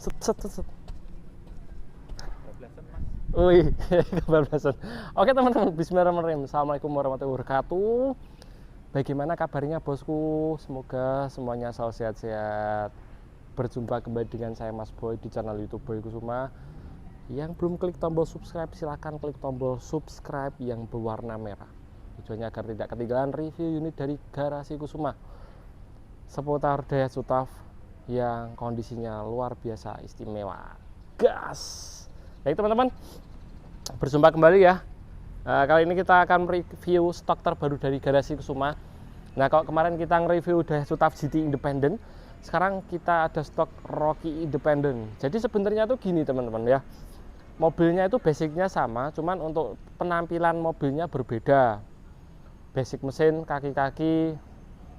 Set set set, set. Wih, kebablasan. Oke teman-teman, bismillahirrahmanirrahim. Assalamualaikum warahmatullahi wabarakatuh. Bagaimana kabarnya bosku? Semoga semuanya selalu sehat-sehat. Berjumpa kembali dengan saya Mas Boy di channel YouTube Boy Kusuma. Yang belum klik tombol subscribe, silahkan klik tombol subscribe yang berwarna merah. Tujuannya agar tidak ketinggalan review unit dari Garasi Kusuma seputar daya Sutaf yang kondisinya luar biasa istimewa. Gas! Baik teman-teman, berjumpa kembali ya. Kali ini kita akan review stok terbaru dari Garasi Kusuma. Nah, kalau kemarin kita nge-review Daihatsu Sutaf GT Independent, sekarang kita ada stok Rocky Independent. Jadi sebenarnya tuh gini teman-teman ya, mobilnya itu basicnya sama, cuman untuk penampilan mobilnya berbeda. Basic mesin, kaki-kaki,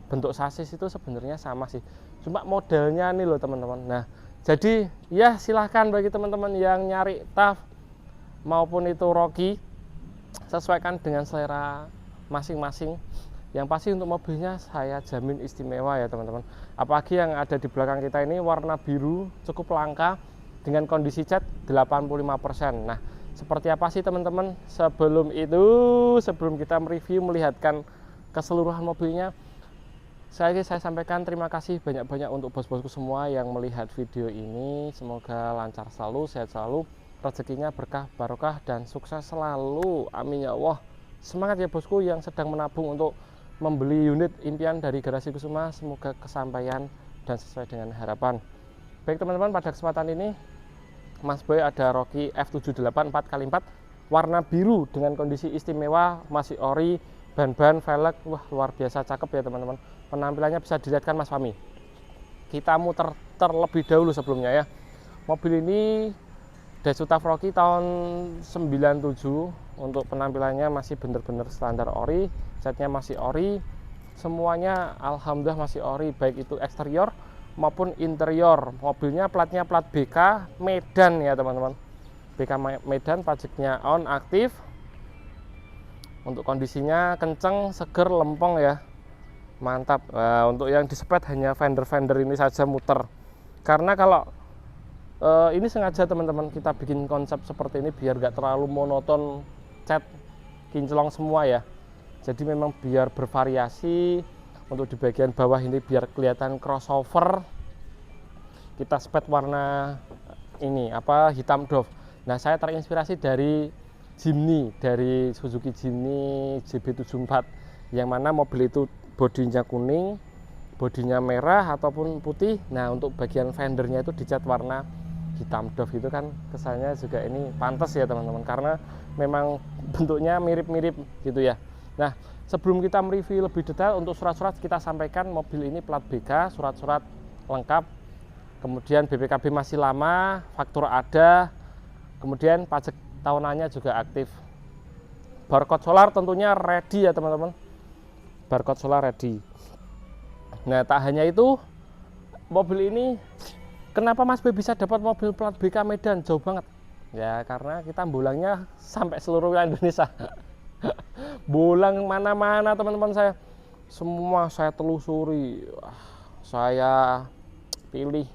bentuk sasis itu sebenarnya sama sih, cuma modelnya nih loh teman-teman. Nah, jadi ya silahkan bagi teman-teman yang nyari TAF maupun itu Rocky, sesuaikan dengan selera masing-masing. Yang pasti untuk mobilnya saya jamin istimewa ya teman-teman. Apalagi yang ada di belakang kita ini warna biru, cukup langka dengan kondisi cat 85%. Nah, seperti apa sih teman-teman? Sebelum kita mereview, melihatkan keseluruhan mobilnya, saya sampaikan terima kasih banyak-banyak untuk bos-bosku semua yang melihat video ini. Semoga lancar selalu, sehat selalu, rezekinya berkah, barokah, dan sukses selalu. Amin ya Allah. Semangat ya bosku yang sedang menabung untuk membeli unit impian dari Garasi Kusuma. Semoga kesampaian dan sesuai dengan harapan. Baik teman-teman, pada kesempatan ini Mas Boy ada Rocky F78 4x4 warna biru dengan kondisi istimewa, masih ori, ban-ban, velg, wah luar biasa cakep ya teman-teman. Penampilannya bisa dilihatkan Mas Fami. Kita muter terlebih dahulu sebelumnya ya. Mobil ini Daihatsu Sutaf Rocky tahun 97. Untuk penampilannya masih benar-benar standar ori, catnya masih ori, semuanya alhamdulillah masih ori, baik itu eksterior maupun interior. Mobilnya platnya plat BK Medan ya teman-teman. BK Medan, pajaknya on, aktif. Untuk kondisinya kenceng, seger, lempeng ya. Mantap. Nah, untuk yang disepet hanya fender-fender ini saja muter. Karena kalau ini sengaja teman-teman kita bikin konsep seperti ini biar gak terlalu monoton, cat kinclong semua ya. Jadi memang biar bervariasi. Untuk di bagian bawah ini biar kelihatan crossover, kita sepet warna ini hitam doff. Nah, saya terinspirasi dari Jimny, dari Suzuki Jimny JB74, yang mana mobil itu bodinya kuning, bodinya merah ataupun putih. Nah, untuk bagian fendernya itu dicat warna hitam doff, itu kan kesannya juga ini pantas ya teman-teman, karena memang bentuknya mirip-mirip gitu ya. Nah, sebelum kita mereview lebih detail, untuk surat-surat kita sampaikan mobil ini plat BK, surat-surat lengkap, kemudian BPKB masih lama, faktur ada, kemudian pajak tahunannya juga aktif. Barcode solar tentunya ready ya teman-teman. Barcode solar ready. Nah, tak hanya itu, mobil ini kenapa Mas B bisa dapat mobil plat BK Medan? Jauh banget. Ya, karena kita bolangnya sampai seluruh Indonesia. Bolang mana-mana teman-teman, saya semua saya telusuri, saya pilih,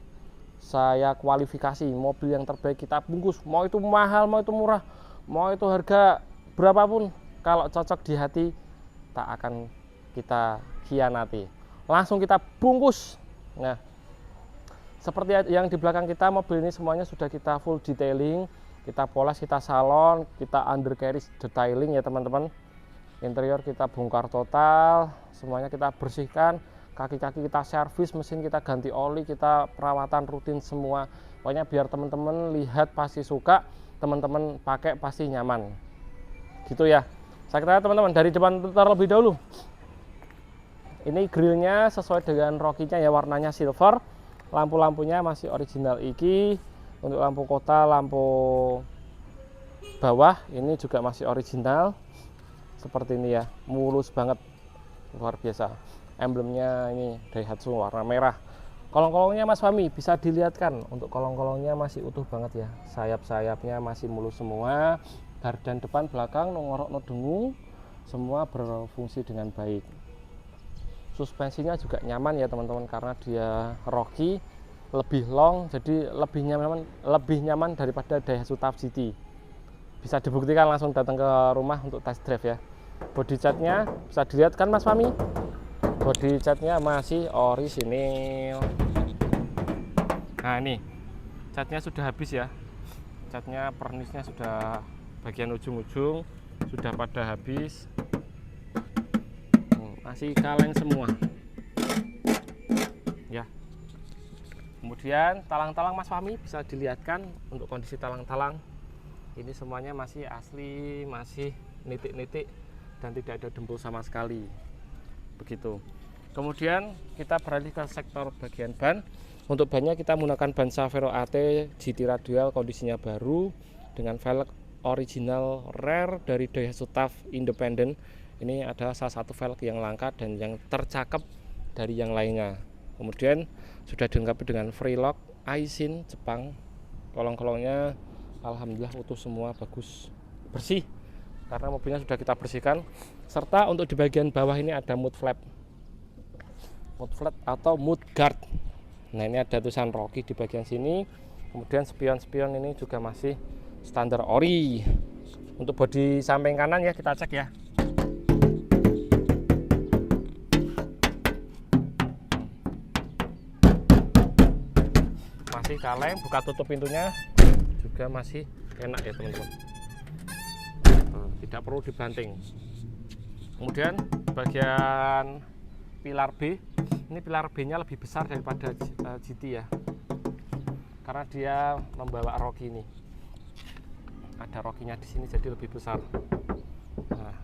saya kualifikasi mobil yang terbaik kita bungkus. Mau itu mahal, mau itu murah, mau itu harga berapapun, kalau cocok di hati tak akan kita khianati, langsung kita bungkus. Nah, seperti yang di belakang kita, mobil ini semuanya sudah kita full detailing, kita poles, kita salon, kita undercarriage detailing ya teman-teman. Interior kita bongkar total, semuanya kita bersihkan, kaki-kaki kita servis, mesin kita ganti oli, kita perawatan rutin semua. Pokoknya biar teman-teman lihat pasti suka, teman-teman pakai pasti nyaman. Gitu ya. Saya kira teman-teman dari depan terlebih dahulu. Ini grillnya sesuai dengan Rocky-nya ya, warnanya silver. Lampu-lampunya masih original iki. Untuk lampu kota, lampu bawah ini juga masih original. Seperti ini ya, mulus banget, luar biasa. Emblemnya ini Daihatsu warna merah. Kolong-kolongnya Mas Fami bisa dilihatkan, untuk kolong-kolongnya masih utuh banget ya. Sayap-sayapnya masih mulus semua. Gardan depan, belakang, ngorok no dengung, semua berfungsi dengan baik. Suspensinya juga nyaman ya teman-teman, karena dia Rocky. lebih long, jadi lebih nyaman daripada Daihatsu TAF GT. Bisa dibuktikan langsung datang ke rumah untuk test drive ya. Body catnya bisa dilihat kan Mas Fami, body catnya masih orisinil. Nah ini catnya sudah habis ya, catnya pernisnya sudah bagian ujung-ujung sudah pada habis, masih kaleng semua ya. Kemudian talang-talang Mas Fahmi bisa dilihatkan untuk kondisi talang-talang ini semuanya masih asli, masih nitik-nitik dan tidak ada dempul sama sekali begitu. Kemudian kita beralih ke sektor bagian ban. Untuk bannya kita menggunakan ban Savero AT GT Radial, kondisinya baru dengan velg original rare dari Daihatsu TAF Independent. Ini adalah salah satu velg yang langka dan yang tercakep dari yang lainnya. Kemudian sudah dilengkapi dengan Freelock Aisin Jepang. Kolong-kolongnya alhamdulillah utuh semua, bagus, bersih karena mobilnya sudah kita bersihkan. Serta untuk di bagian bawah ini ada mud flap atau mud guard. Nah ini ada tulisan Rocky di bagian sini. Kemudian spion-spion ini juga masih standar ori. Untuk bodi samping kanan ya kita cek ya. Masih kaleng, buka tutup pintunya juga masih enak ya teman-teman. Tidak perlu dibanting. Kemudian bagian pilar B, ini pilar B-nya lebih besar daripada GT ya, karena dia membawa Rocky ini. Ada Rocky-nya di sini jadi lebih besar. Nah,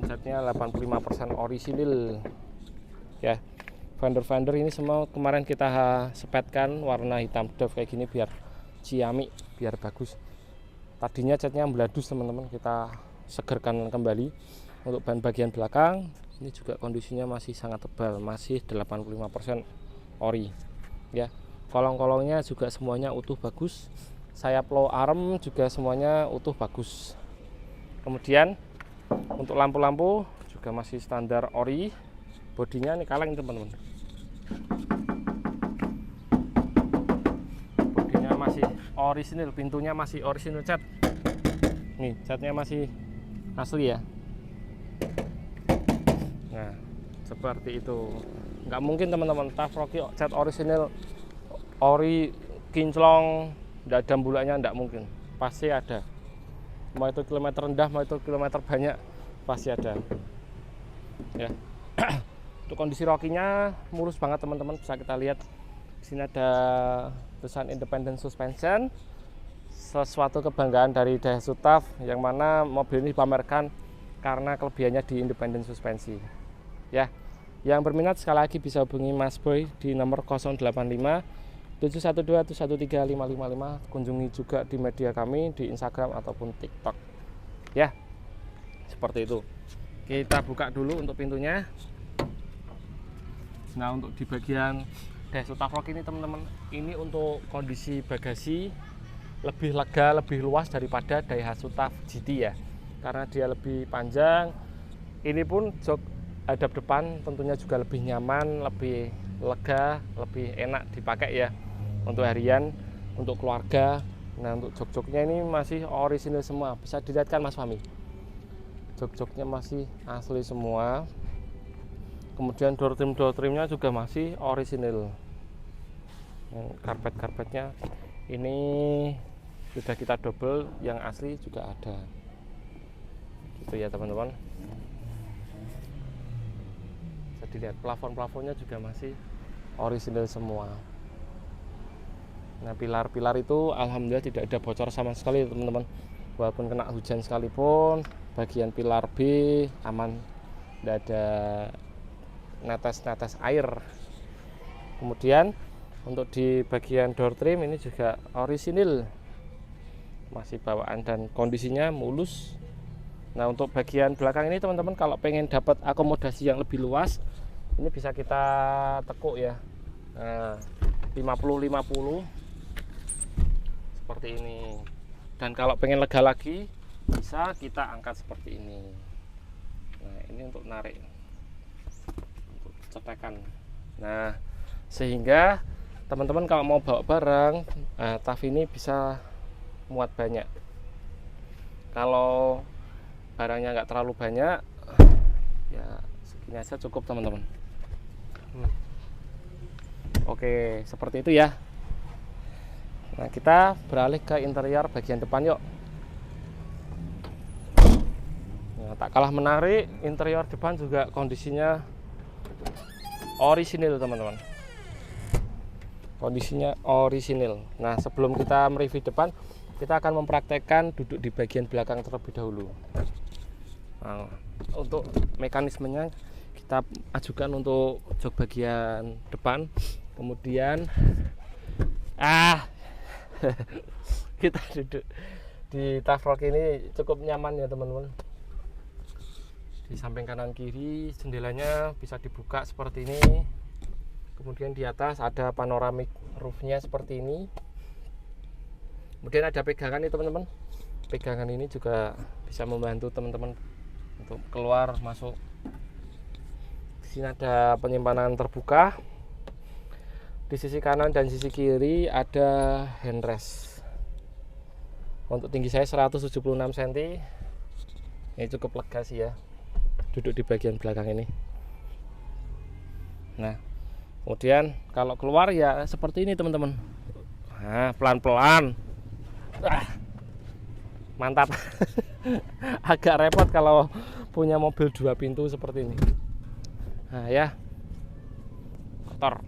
catnya 85% orisinil ya. Fender ini semua kemarin kita sepetkan warna hitam doff kayak gini biar ciamik, biar bagus. Tadinya catnya beladus teman-teman, kita segerkan kembali. Untuk ban bagian belakang ini juga kondisinya masih sangat tebal, masih 85% ori ya. Kolong-kolongnya juga semuanya utuh bagus, sayap low arm juga semuanya utuh bagus. Kemudian untuk lampu-lampu juga masih standar ori. Bodinya ini kaleng teman-teman, bodinya masih orisinil, pintunya masih orisinil cat. Nih catnya masih asli ya. Nah seperti itu, nggak mungkin teman-teman TAF Rocky cat orisinil, ori kinclong, nggak ada bulannya, nggak mungkin, pasti ada. Mau itu kilometer rendah, mau itu kilometer banyak, pasti ada ya. Untuk kondisi Rocky-nya mulus banget teman-teman, bisa kita lihat di sini ada tulisan Independent Suspension, sesuatu kebanggaan dari Daihatsu TAF yang mana mobil ini dipamerkan karena kelebihannya di independen suspensi ya. Yang berminat sekali lagi bisa hubungi Mas Boy di nomor 085 712 113 555. Kunjungi juga di media kami di Instagram ataupun TikTok ya. Seperti itu. Kita buka dulu untuk pintunya. Nah untuk di bagian Daihatsu TAF Rocky ini teman-teman, ini untuk kondisi bagasi lebih lega, lebih luas daripada Daihatsu TAF GT ya, karena dia lebih panjang. Ini pun jok hadap depan tentunya juga lebih nyaman, lebih lega, lebih enak dipakai ya untuk harian, untuk keluarga. Nah untuk jok-joknya ini masih orisinil semua, bisa dilihat kan Mas Fahmi, jok-joknya masih asli semua. Kemudian door trimnya juga masih orisinil. Karpet-karpetnya ini sudah kita double, yang asli juga ada gitu ya teman-teman. Bisa dilihat plafon-plafonnya juga masih orisinil semua. Nah pilar-pilar itu alhamdulillah tidak ada bocor sama sekali teman-teman, walaupun kena hujan sekalipun bagian pilar B aman, tidak ada netes-netes air. Kemudian untuk di bagian door trim ini juga orisinil, masih bawaan dan kondisinya mulus. Nah untuk bagian belakang ini teman-teman kalau pengen dapat akomodasi yang lebih luas, ini bisa kita tekuk ya. Nah 50-50 seperti ini. Dan kalau pengen lega lagi bisa kita angkat seperti ini. Nah ini untuk narik, untuk cetekan. Nah sehingga teman-teman kalau mau bawa barang, TAF ini bisa muat banyak. Kalau barangnya nggak terlalu banyak, ya segini aja cukup teman-teman. Oke, seperti itu ya. Nah, kita beralih ke interior bagian depan yuk. Nah, tak kalah menarik, interior depan juga kondisinya orisinil teman-teman. Kondisinya orisinil. Nah, sebelum kita mereview depan, kita akan mempraktekkan duduk di bagian belakang terlebih dahulu. Nah, untuk mekanismenya kita ajukan untuk jok bagian depan, kemudian kita duduk di TAF Rock ini cukup nyaman ya teman-teman. Di samping kanan kiri jendelanya bisa dibuka seperti ini. Kemudian di atas ada panoramic roofnya seperti ini. Kemudian ada pegangan nih teman-teman. Pegangan ini juga bisa membantu teman-teman untuk keluar masuk. Di sini ada penyimpanan terbuka. Di sisi kanan dan sisi kiri ada handrest. Untuk tinggi saya 176 cm. Ini cukup lega sih ya. Duduk di bagian belakang ini. Nah, kemudian kalau keluar ya seperti ini teman-teman. Nah, pelan-pelan. Mantap. Agak repot kalau punya mobil 2 pintu seperti ini. Nah ya, kotor.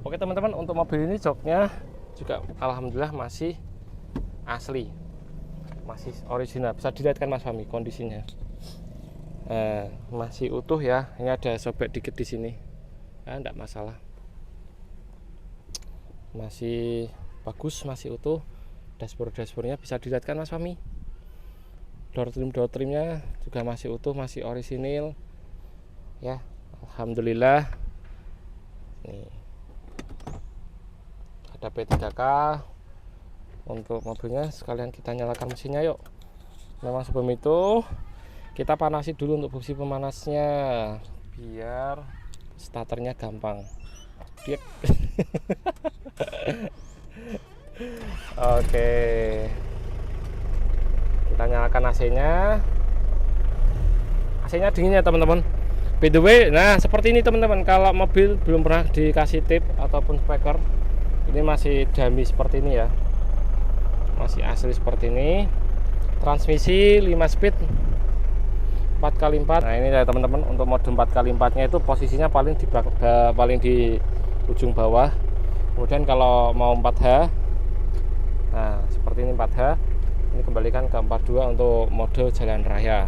Oke teman-teman, untuk mobil ini joknya juga alhamdulillah masih asli, masih original. Bisa dilihat kan Mas Fahmi kondisinya. Masih utuh ya. Ini ada sobek dikit di sini. Enggak masalah. Masih bagus, masih utuh. Dashboardnya bisa dilihat kan Mas Fahmi. Door trimnya juga masih utuh, masih orisinil. Ya, alhamdulillah. Nih. Ada P3K untuk mobilnya. Sekalian kita nyalakan mesinnya yuk. Memang sebelum itu kita panasi dulu untuk fungsi pemanasnya biar starternya gampang. Oke, kita nyalakan AC-nya. AC-nya dingin ya teman-teman. By the way, nah seperti ini teman-teman. Kalau mobil belum pernah dikasih tip ataupun speaker, ini masih dummy seperti ini ya. Masih asli seperti ini. Transmisi 5 speed 4x4. Nah ini ya teman-teman, untuk mode 4x4 nya itu posisinya paling di ujung bawah. Kemudian kalau mau 4H, nah seperti ini 4H, ini kembalikan ke 42 untuk mode jalan raya.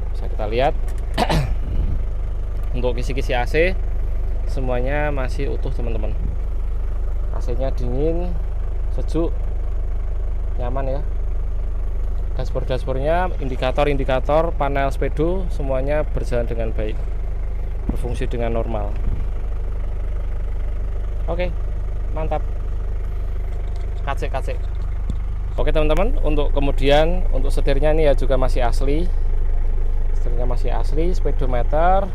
Bisa kita lihat. Untuk kisi-kisi AC semuanya masih utuh teman-teman. AC-nya dingin, sejuk, nyaman ya. Dashboardnya, indikator panel speedo semuanya berjalan dengan baik, berfungsi dengan normal. Oke, mantap. Kacek. Oke teman-teman, untuk kemudian untuk setirnya ini ya juga masih asli. Setirnya masih asli, speedometer,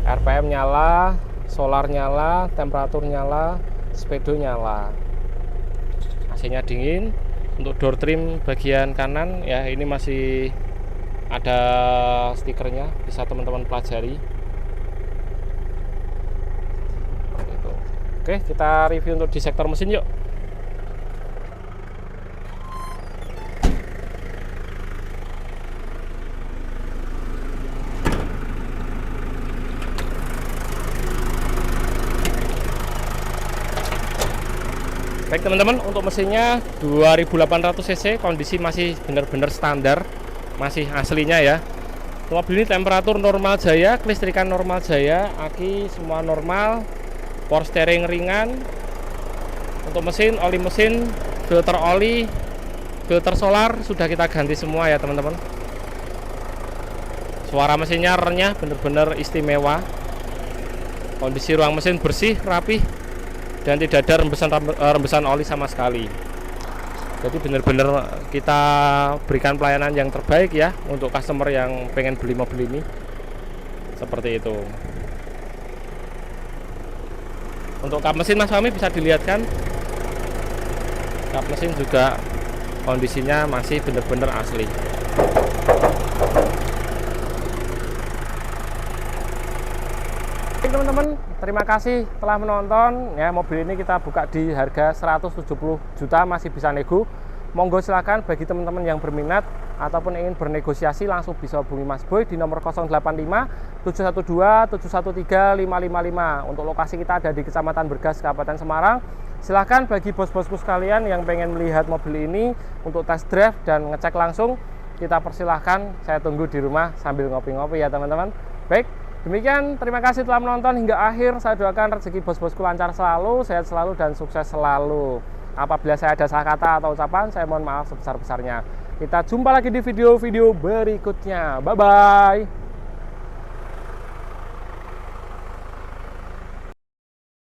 RPM nyala, solar nyala, temperatur nyala, speedo nyala. AC-nya dingin. Untuk door trim bagian kanan ya ini masih ada stikernya, bisa teman-teman pelajari. Oke, kita review untuk di sektor mesin yuk. Baik teman-teman, untuk mesinnya 2800 cc, kondisi masih benar-benar standar, masih aslinya ya. Mobil ini temperatur normal jaya, kelistrikan normal jaya, aki semua normal, power steering ringan. Untuk mesin, oli mesin, filter oli, filter solar sudah kita ganti semua ya teman-teman. Suara mesinnya renyah, benar-benar istimewa. Kondisi ruang mesin bersih, rapih, dan tidak ada rembesan oli sama sekali. Jadi benar-benar kita berikan pelayanan yang terbaik ya untuk customer yang pengen beli mobil ini. Seperti itu. Untuk kap mesin Mas Fahmi bisa dilihat kan, kap mesin juga kondisinya masih bener-bener asli. Oke teman-teman, terima kasih telah menonton ya. Mobil ini kita buka di harga 170 juta, masih bisa nego. Monggo silakan bagi teman-teman yang berminat ataupun ingin bernegosiasi, langsung bisa hubungi Mas Boy di nomor 085 712 713 555. Untuk lokasi kita ada di Kecamatan Bergas, Kabupaten Semarang. Silahkan bagi bos-bosku sekalian yang pengen melihat mobil ini untuk test drive dan ngecek langsung, kita persilahkan. Saya tunggu di rumah sambil ngopi-ngopi ya teman-teman. Baik, demikian, terima kasih telah menonton hingga akhir. Saya doakan rezeki bos-bosku lancar selalu, sehat selalu, dan sukses selalu. Apabila saya ada salah kata atau ucapan, saya mohon maaf sebesar-besarnya. Kita jumpa lagi di video-video berikutnya. Bye-bye.